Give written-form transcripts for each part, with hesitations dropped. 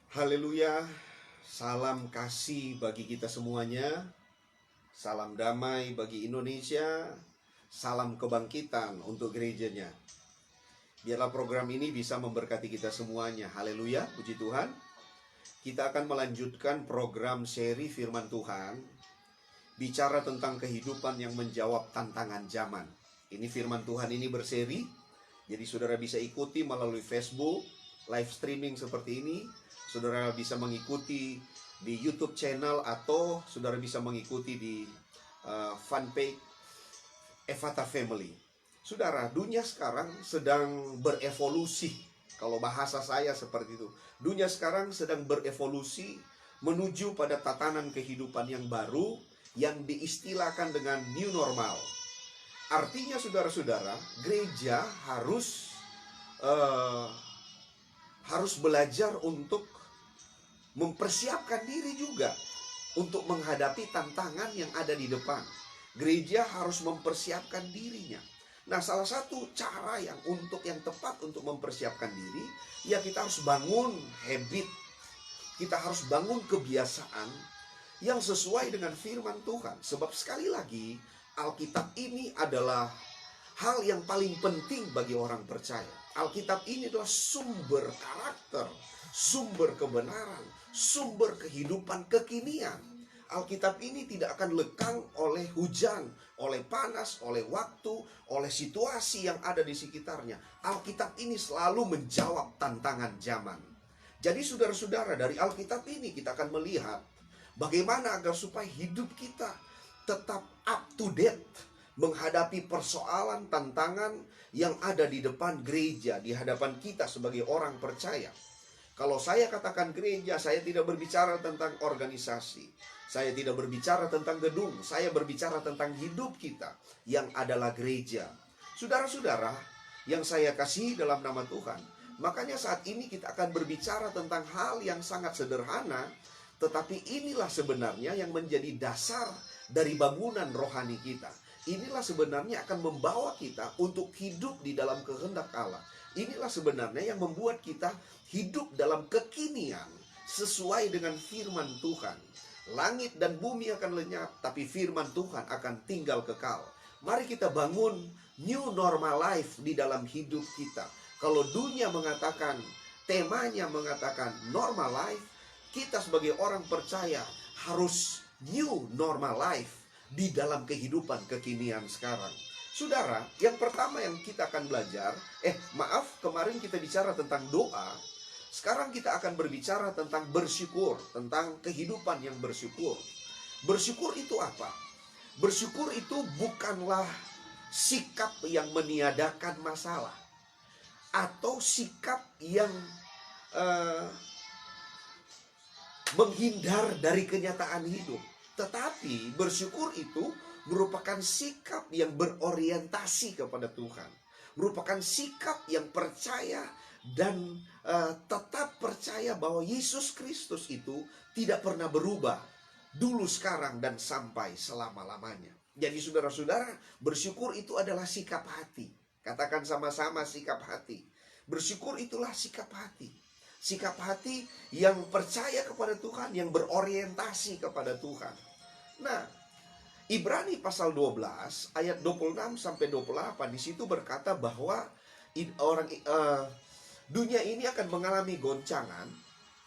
Haleluya, salam kasih bagi kita semuanya, salam damai bagi Indonesia, salam kebangkitan untuk gerejanya. Biarlah program ini bisa memberkati kita semuanya. Haleluya, puji Tuhan. Kita akan melanjutkan program seri Firman Tuhan, bicara tentang kehidupan yang menjawab tantangan zaman. Ini Firman Tuhan ini berseri, jadi saudara bisa ikuti melalui Facebook, live streaming seperti ini. Saudara bisa mengikuti di YouTube channel atau saudara bisa mengikuti di fanpage Ephata Family. Saudara, dunia sekarang sedang berevolusi. Kalau bahasa saya seperti itu. Dunia sekarang sedang berevolusi menuju pada tatanan kehidupan yang baru yang diistilahkan dengan new normal. Artinya saudara-saudara, gereja harus belajar untuk mempersiapkan diri juga untuk menghadapi tantangan yang ada di depan. Gereja harus mempersiapkan dirinya. Nah, salah satu cara yang tepat untuk mempersiapkan diri, ya kita harus bangun habit. Kita harus bangun kebiasaan yang sesuai dengan firman Tuhan. Sebab sekali lagi, Alkitab ini adalah hal yang paling penting bagi orang percaya. Alkitab ini adalah sumber karakter, sumber kebenaran, sumber kehidupan kekinian. Alkitab ini tidak akan lekang oleh hujan, oleh panas, oleh waktu, oleh situasi yang ada di sekitarnya. Alkitab ini selalu menjawab tantangan zaman. Jadi saudara-saudara, dari Alkitab ini kita akan melihat bagaimana agar supaya hidup kita tetap up to date menghadapi persoalan, tantangan yang ada di depan gereja, di hadapan kita sebagai orang percaya. Kalau saya katakan gereja, saya tidak berbicara tentang organisasi. Saya tidak berbicara tentang gedung. Saya berbicara tentang hidup kita yang adalah gereja. Saudara-saudara yang saya kasih dalam nama Tuhan, makanya saat ini kita akan berbicara tentang hal yang sangat sederhana, tetapi inilah sebenarnya yang menjadi dasar dari bangunan rohani kita. Inilah sebenarnya akan membawa kita untuk hidup di dalam kehendak Allah. Inilah sebenarnya yang membuat kita hidup dalam kekinian sesuai dengan firman Tuhan. Langit dan bumi akan lenyap, tapi firman Tuhan akan tinggal kekal. Mari kita bangun new normal life di dalam hidup kita. Kalau dunia mengatakan, temanya mengatakan normal life, kita sebagai orang percaya harus new normal life di dalam kehidupan kekinian sekarang. Saudara, yang pertama yang kita akan belajar, kemarin kita bicara tentang doa. Sekarang kita akan berbicara tentang bersyukur, tentang kehidupan yang bersyukur. Bersyukur itu apa? Bersyukur itu bukanlah sikap yang meniadakan masalah, atau sikap yang menghindar dari kenyataan hidup. Tetapi bersyukur itu merupakan sikap yang berorientasi kepada Tuhan, merupakan sikap yang percaya dan tetap percaya bahwa Yesus Kristus itu tidak pernah berubah, dulu, sekarang, dan sampai selama-lamanya. Jadi saudara-saudara, bersyukur itu adalah sikap hati. Katakan sama-sama, sikap hati. Bersyukur itulah sikap hati. Sikap hati yang percaya kepada Tuhan, yang berorientasi kepada Tuhan. Nah, Ibrani pasal 12 ayat 26 sampai 28 di situ berkata bahwa dunia ini akan mengalami goncangan.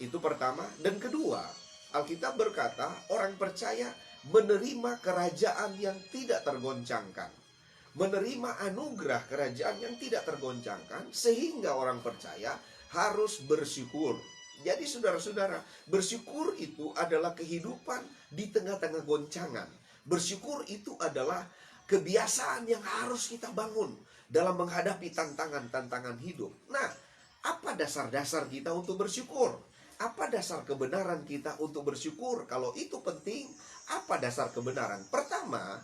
Itu pertama. Dan kedua, Alkitab berkata orang percaya menerima kerajaan yang tidak tergoncangkan, menerima anugerah kerajaan yang tidak tergoncangkan, sehingga orang percaya harus bersyukur. Jadi saudara-saudara, bersyukur itu adalah kehidupan di tengah-tengah goncangan. Bersyukur itu adalah kebiasaan yang harus kita bangun dalam menghadapi tantangan-tantangan hidup. Nah, apa dasar-dasar kita untuk bersyukur? Apa dasar kebenaran kita untuk bersyukur? Kalau itu penting, apa dasar kebenaran? Pertama,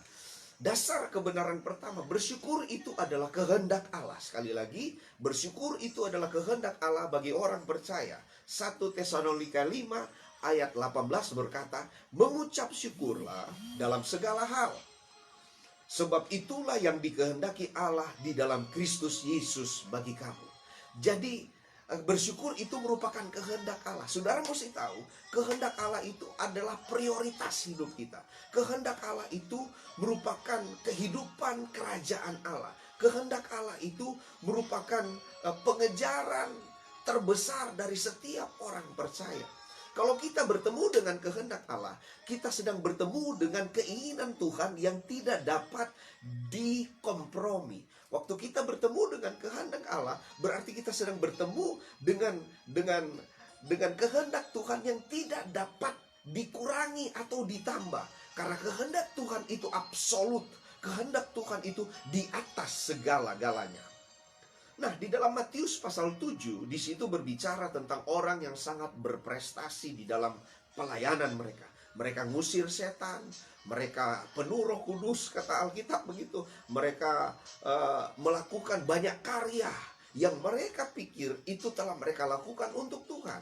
dasar kebenaran pertama, bersyukur itu adalah kehendak Allah. Sekali lagi, bersyukur itu adalah kehendak Allah bagi orang percaya. 1 Tesalonika 5 ayat 18 berkata, mengucap syukurlah dalam segala hal, sebab itulah yang dikehendaki Allah di dalam Kristus Yesus bagi kamu. Jadi Bersyukur itu merupakan kehendak Allah. Saudara mesti tahu, kehendak Allah itu adalah prioritas hidup kita. Kehendak Allah itu merupakan kehidupan kerajaan Allah. Kehendak Allah itu merupakan pengejaran terbesar dari setiap orang percaya. Kalau kita bertemu dengan kehendak Allah, kita sedang bertemu dengan keinginan Tuhan yang tidak dapat dikompromi. Waktu kita bertemu dengan kehendak Allah, berarti kita sedang bertemu dengan kehendak Tuhan yang tidak dapat dikurangi atau ditambah. Karena kehendak Tuhan itu absolut. Kehendak Tuhan itu di atas segala-galanya. Nah, di dalam Matius pasal 7, di situ berbicara tentang orang yang sangat berprestasi di dalam pelayanan mereka. Mereka ngusir setan, mereka penuh Roh Kudus, kata Alkitab begitu. Mereka melakukan banyak karya yang mereka pikir itu telah mereka lakukan untuk Tuhan.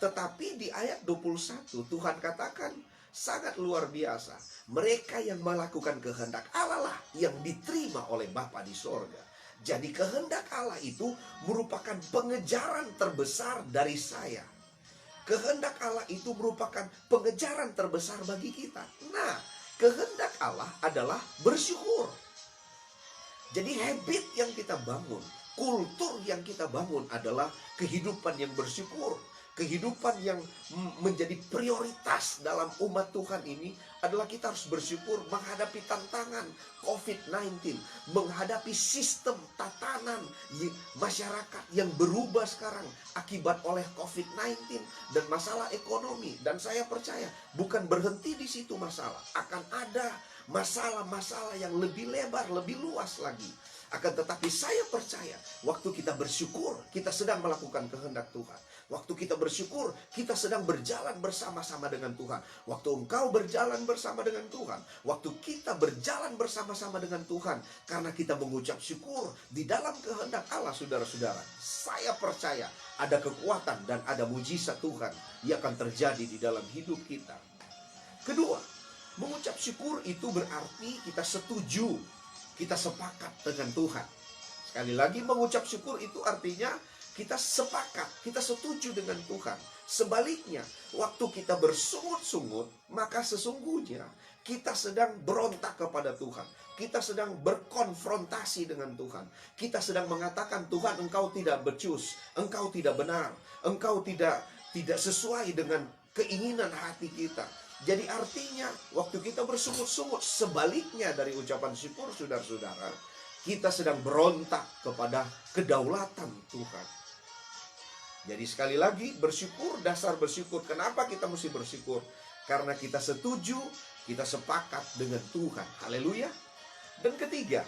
Tetapi di ayat 21, Tuhan katakan sangat luar biasa. Mereka yang melakukan kehendak Allah lah yang diterima oleh Bapa di sorga. Jadi kehendak Allah itu merupakan pengejaran terbesar dari saya. Kehendak Allah itu merupakan pengejaran terbesar bagi kita. Nah, kehendak Allah adalah bersyukur. Jadi habit yang kita bangun, kultur yang kita bangun adalah kehidupan yang bersyukur. Kehidupan yang menjadi prioritas dalam umat Tuhan ini adalah kita harus bersyukur menghadapi tantangan COVID-19, menghadapi sistem tatanan masyarakat yang berubah sekarang akibat oleh COVID-19 dan masalah ekonomi. Dan saya percaya bukan berhenti di situ masalah, akan ada masalah-masalah yang lebih lebar, lebih luas lagi. Akan tetapi saya percaya waktu kita bersyukur, kita sedang melakukan kehendak Tuhan. Waktu kita bersyukur, kita sedang berjalan bersama-sama dengan Tuhan. Waktu engkau berjalan bersama dengan Tuhan, waktu kita berjalan bersama-sama dengan Tuhan, karena kita mengucap syukur di dalam kehendak Allah, saudara-saudara, saya percaya ada kekuatan dan ada mujizat Tuhan yang akan terjadi di dalam hidup kita. Kedua, mengucap syukur itu berarti kita setuju, kita sepakat dengan Tuhan. Sekali lagi, mengucap syukur itu artinya kita sepakat, kita setuju dengan Tuhan. Sebaliknya, waktu kita bersungut-sungut, maka sesungguhnya kita sedang berontak kepada Tuhan. Kita sedang berkonfrontasi dengan Tuhan. Kita sedang mengatakan, Tuhan, engkau tidak becus, engkau tidak benar, engkau tidak sesuai dengan keinginan hati kita. Jadi artinya, waktu kita bersungut-sungut, sebaliknya dari ucapan syukur, saudara-saudara, kita sedang berontak kepada kedaulatan Tuhan. Jadi sekali lagi, bersyukur, dasar bersyukur. Kenapa kita mesti bersyukur? Karena kita setuju, kita sepakat dengan Tuhan. Haleluya. Dan ketiga,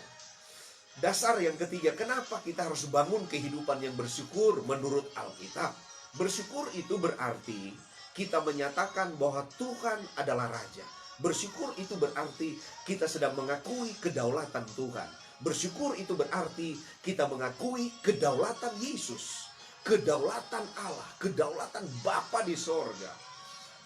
dasar yang ketiga, kenapa kita harus bangun kehidupan yang bersyukur menurut Alkitab? Bersyukur itu berarti kita menyatakan bahwa Tuhan adalah Raja. Bersyukur itu berarti kita sedang mengakui kedaulatan Tuhan. Bersyukur itu berarti kita mengakui kedaulatan Yesus. Kedaulatan Allah, kedaulatan Bapa di sorga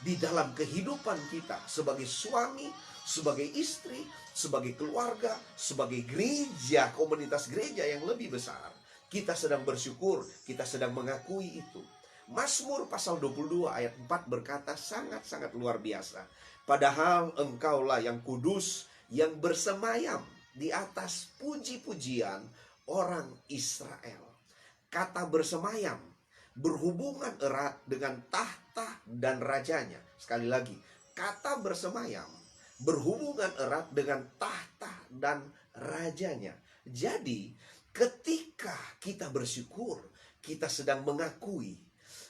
di dalam kehidupan kita sebagai suami, sebagai istri, sebagai keluarga, sebagai gereja, komunitas gereja yang lebih besar. Kita sedang bersyukur, kita sedang mengakui itu. Mazmur pasal 22 ayat 4 berkata sangat-sangat luar biasa. Padahal engkaulah yang kudus, yang bersemayam di atas puji-pujian orang Israel. Kata bersemayam berhubungan erat dengan tahta dan rajanya. Sekali lagi, kata bersemayam berhubungan erat dengan tahta dan rajanya. Jadi, ketika kita bersyukur, kita sedang mengakui.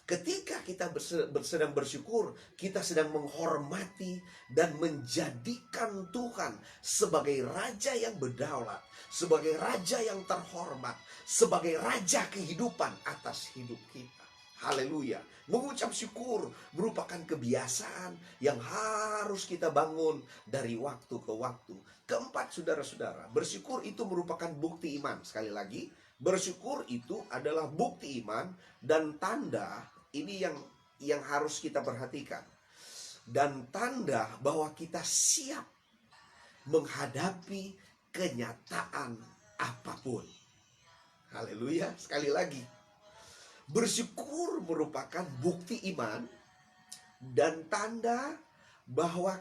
Ketika kita sedang bersyukur, kita sedang menghormati dan menjadikan Tuhan sebagai Raja yang berdaulat, sebagai Raja yang terhormat, sebagai Raja kehidupan atas hidup kita. Haleluya. Mengucap syukur merupakan kebiasaan yang harus kita bangun dari waktu ke waktu. Keempat, saudara-saudara, bersyukur itu merupakan bukti iman. Sekali lagi, bersyukur itu adalah bukti iman dan tanda. Ini yang harus kita perhatikan. Dan tanda bahwa kita siap menghadapi kenyataan apapun. Haleluya. Sekali lagi, Bersyukur merupakan bukti iman dan tanda bahwa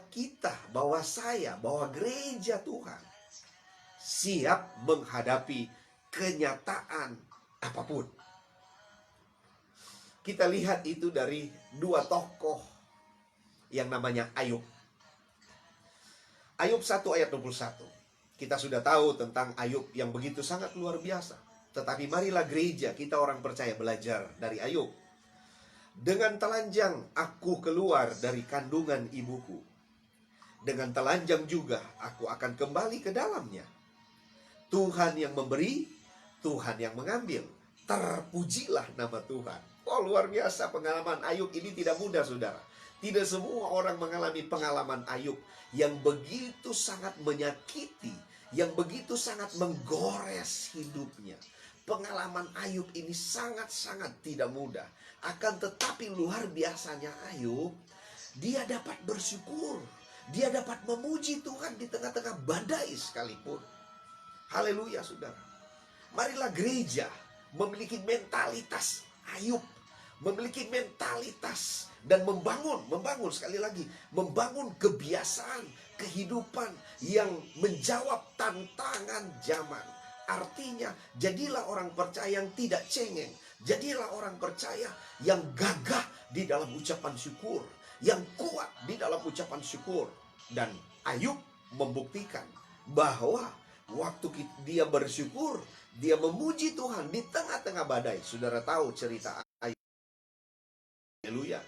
bahwa gereja Tuhan siap menghadapi kenyataan apapun. Kita lihat itu dari dua tokoh yang namanya Ayub. Ayub 1 ayat 21. Kita sudah tahu tentang Ayub yang begitu sangat luar biasa. Tetapi marilah gereja, kita orang percaya, belajar dari Ayub. Dengan telanjang aku keluar dari kandungan ibuku. Dengan telanjang juga aku akan kembali ke dalamnya. Tuhan yang memberi, Tuhan yang mengambil. Terpujilah nama Tuhan. Oh, luar biasa pengalaman Ayub ini, tidak mudah, saudara. Tidak semua orang mengalami pengalaman Ayub yang begitu sangat menyakiti, yang begitu sangat menggores hidupnya. Pengalaman Ayub ini sangat-sangat tidak mudah. Akan tetapi luar biasanya Ayub, dia dapat bersyukur. Dia dapat memuji Tuhan di tengah-tengah badai sekalipun. Haleluya, saudara. Marilah gereja memiliki mentalitas Ayub, memiliki mentalitas dan membangun sekali lagi, membangun kebiasaan kehidupan yang menjawab tantangan zaman. Artinya, jadilah orang percaya yang tidak cengeng. Jadilah orang percaya yang gagah di dalam ucapan syukur, yang kuat di dalam ucapan syukur. Dan Ayub membuktikan bahwa waktu dia bersyukur, dia memuji Tuhan di tengah-tengah badai. Saudara tahu cerita Ayub. Haleluya.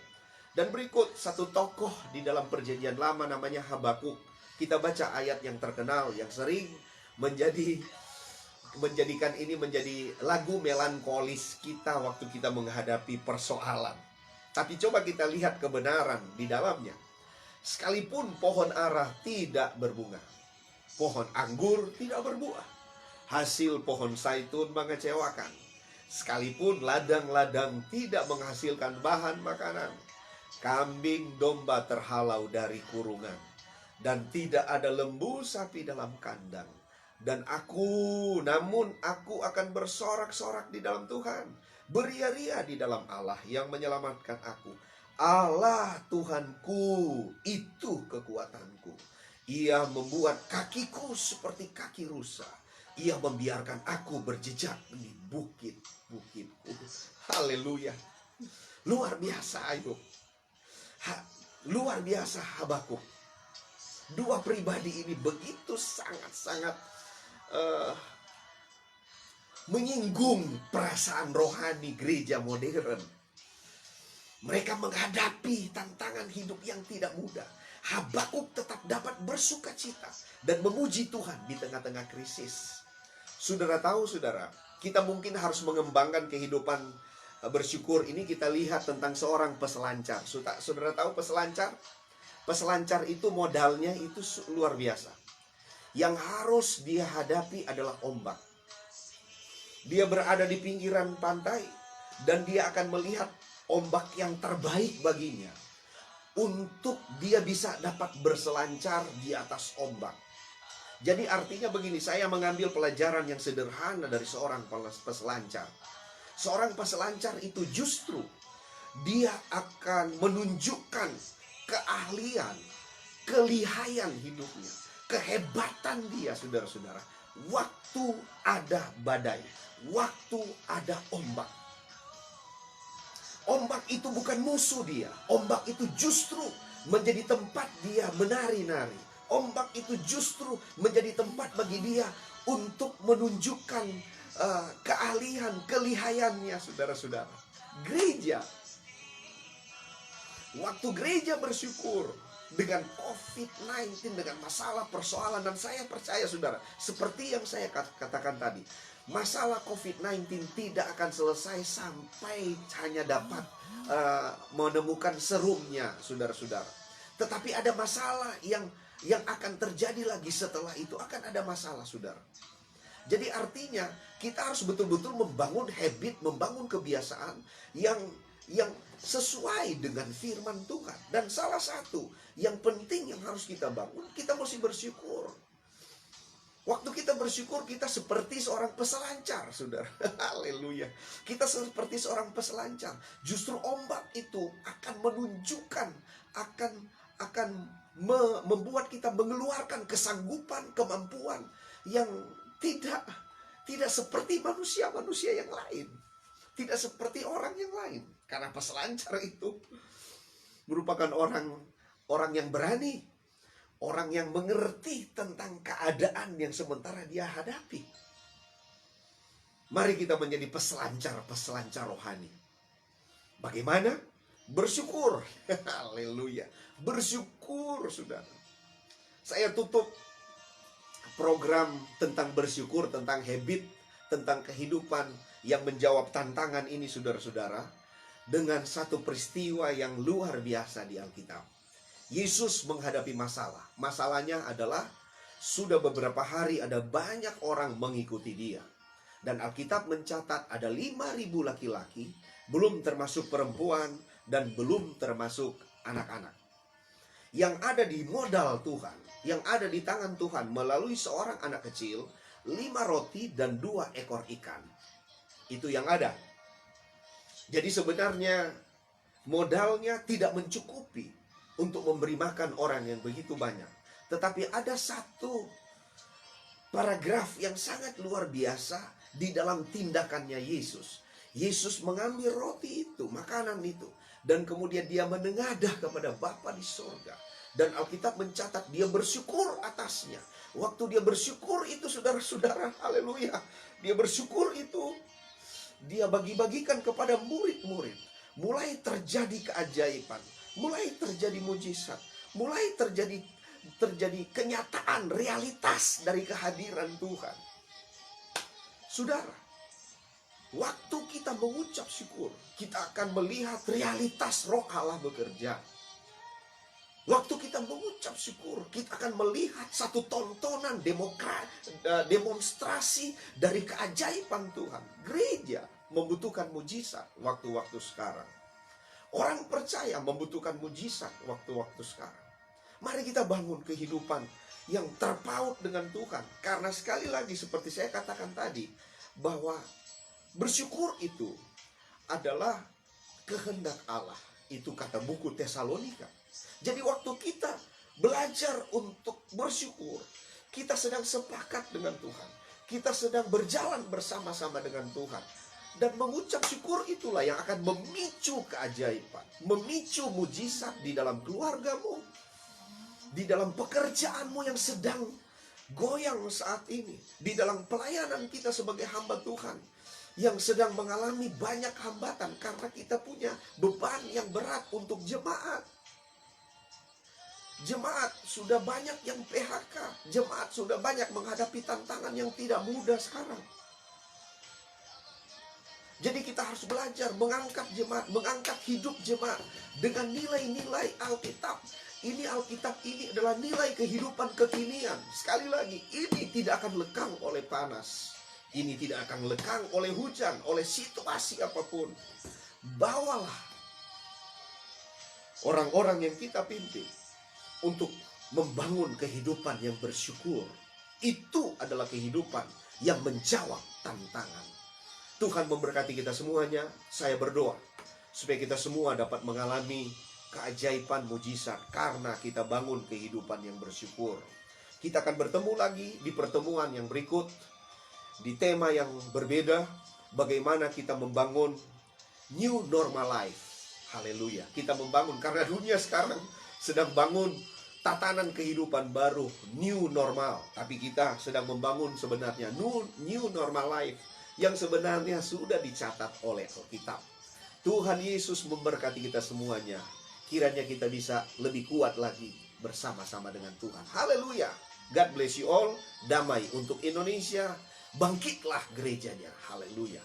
Dan berikut satu tokoh di dalam perjanjian lama namanya Habakuk. Kita baca ayat yang terkenal, yang sering menjadikan ini menjadi lagu melankolis kita waktu kita menghadapi persoalan. Tapi coba kita lihat kebenaran di dalamnya. Sekalipun pohon ara tidak berbunga, pohon anggur tidak berbuah, hasil pohon zaitun mengecewakan, sekalipun ladang-ladang tidak menghasilkan bahan makanan, kambing domba terhalau dari kurungan, dan tidak ada lembu sapi dalam kandang. Namun aku akan bersorak-sorak di dalam Tuhan, beria-ria di dalam Allah yang menyelamatkan aku. Allah Tuhanku, itu kekuatanku. Ia membuat kakiku seperti kaki rusa. Ia membiarkan aku berjejak di bukit-bukitku. Haleluya. Luar biasa Ayub. Luar biasa Habakuk. Dua pribadi ini begitu sangat-sangat menyinggung perasaan rohani gereja modern. Mereka menghadapi tantangan hidup yang tidak mudah. Habakuk tetap dapat bersuka cita dan memuji Tuhan di tengah-tengah krisis. Saudara tahu, saudara, kita mungkin harus mengembangkan kehidupan bersyukur ini. Kita lihat tentang seorang peselancar. Saudara tahu peselancar? Peselancar itu modalnya itu luar biasa. Yang harus dia hadapi adalah ombak. Dia berada di pinggiran pantai dan dia akan melihat ombak yang terbaik baginya untuk dia bisa dapat berselancar di atas ombak. Jadi artinya begini, saya mengambil pelajaran yang sederhana dari seorang peselancar. Seorang peselancar itu justru dia akan menunjukkan keahlian, kelihayan hidupnya, kehebatan dia, saudara-saudara, waktu ada badai, waktu ada ombak. Ombak itu bukan musuh dia. Ombak itu justru menjadi tempat dia menari-nari. Ombak itu justru menjadi tempat bagi dia untuk menunjukkan keahlian, kelihayannya, saudara-saudara. Gereja, waktu gereja bersyukur dengan COVID-19, dengan masalah persoalan, dan saya percaya, saudara, seperti yang saya katakan tadi, masalah COVID-19 tidak akan selesai sampai hanya dapat menemukan serumnya, saudara-saudara. Tetapi ada masalah yang akan terjadi lagi setelah itu. Akan ada masalah, saudara. Jadi artinya kita harus betul-betul membangun habit, membangun kebiasaan yang sesuai dengan firman Tuhan. Dan salah satu yang penting yang harus kita bangun, kita mesti bersyukur. Waktu kita bersyukur, kita seperti seorang peselancar, saudara. Haleluya. Kita seperti seorang peselancar. Justru ombak itu akan menunjukkan, akan membuat kita mengeluarkan kesanggupan, kemampuan yang tidak seperti manusia-manusia yang lain. Tidak seperti orang yang lain. Karena peselancar itu merupakan orang yang berani. Orang yang mengerti tentang keadaan yang sementara dia hadapi. Mari kita menjadi peselancar rohani. Bagaimana? Bersyukur. Haleluya. Bersyukur, saudara. Saya tutup program tentang bersyukur, tentang habit, tentang kehidupan yang menjawab tantangan ini, saudara-saudara, dengan satu peristiwa yang luar biasa di Alkitab. Yesus menghadapi masalah. Masalahnya adalah sudah beberapa hari ada banyak orang mengikuti dia. Dan Alkitab mencatat ada 5.000 laki-laki, belum termasuk perempuan dan belum termasuk anak-anak. Yang ada di modal Tuhan, yang ada di tangan Tuhan melalui seorang anak kecil, 5 roti dan 2 ekor ikan. Itu yang ada. Jadi sebenarnya modalnya tidak mencukupi untuk memberi makan orang yang begitu banyak. Tetapi ada satu paragraf yang sangat luar biasa di dalam tindakannya Yesus. Yesus mengambil roti itu, makanan itu, dan kemudian dia menengadah kepada Bapa di sorga. Dan Alkitab mencatat dia bersyukur atasnya. Waktu dia bersyukur itu, saudara-saudara, haleluya, dia bersyukur itu, dia bagi-bagikan kepada murid-murid. Mulai terjadi keajaiban, mulai terjadi mujizat, mulai terjadi kenyataan, realitas dari kehadiran Tuhan. Saudara, waktu kita mengucap syukur, kita akan melihat realitas Roh Allah bekerja. Waktu kita mengucap syukur, kita akan melihat satu tontonan demonstrasi dari keajaiban Tuhan. Gereja membutuhkan mujizat waktu-waktu sekarang. Orang percaya membutuhkan mujizat waktu-waktu sekarang. Mari kita bangun kehidupan yang terpaut dengan Tuhan. Karena sekali lagi seperti saya katakan tadi, bahwa bersyukur itu adalah kehendak Allah. Itu kata buku Tesalonika. Jadi waktu kita belajar untuk bersyukur, kita sedang sepakat dengan Tuhan. Kita sedang berjalan bersama-sama dengan Tuhan. Dan mengucap syukur itulah yang akan memicu keajaiban, memicu mujizat di dalam keluargamu, di dalam pekerjaanmu yang sedang goyang saat ini, di dalam pelayanan kita sebagai hamba Tuhan yang sedang mengalami banyak hambatan karena kita punya beban yang berat untuk jemaat. Jemaat sudah banyak yang PHK, jemaat sudah banyak menghadapi tantangan yang tidak mudah sekarang. Jadi kita harus belajar mengangkat jemaat, mengangkat hidup jemaat dengan nilai-nilai Alkitab. Ini Alkitab ini adalah nilai kehidupan kekinian. Sekali lagi, ini tidak akan lekang oleh panas. Ini tidak akan lekang oleh hujan, oleh situasi apapun. Bawalah orang-orang yang kita pimpin untuk membangun kehidupan yang bersyukur. Itu adalah kehidupan yang menjawab tantangan. Tuhan memberkati kita semuanya. Saya berdoa supaya kita semua dapat mengalami keajaiban mujizat karena kita bangun kehidupan yang bersyukur. Kita akan bertemu lagi di pertemuan yang berikut di tema yang berbeda, bagaimana kita membangun new normal life. Haleluya. Kita membangun karena dunia sekarang sedang bangun tatanan kehidupan baru, new normal. Tapi kita sedang membangun sebenarnya new normal life yang sebenarnya sudah dicatat oleh Alkitab. Tuhan Yesus memberkati kita semuanya. Kiranya kita bisa lebih kuat lagi bersama-sama dengan Tuhan. Haleluya. God bless you all. Damai untuk Indonesia. Bangkitlah gerejanya. Haleluya.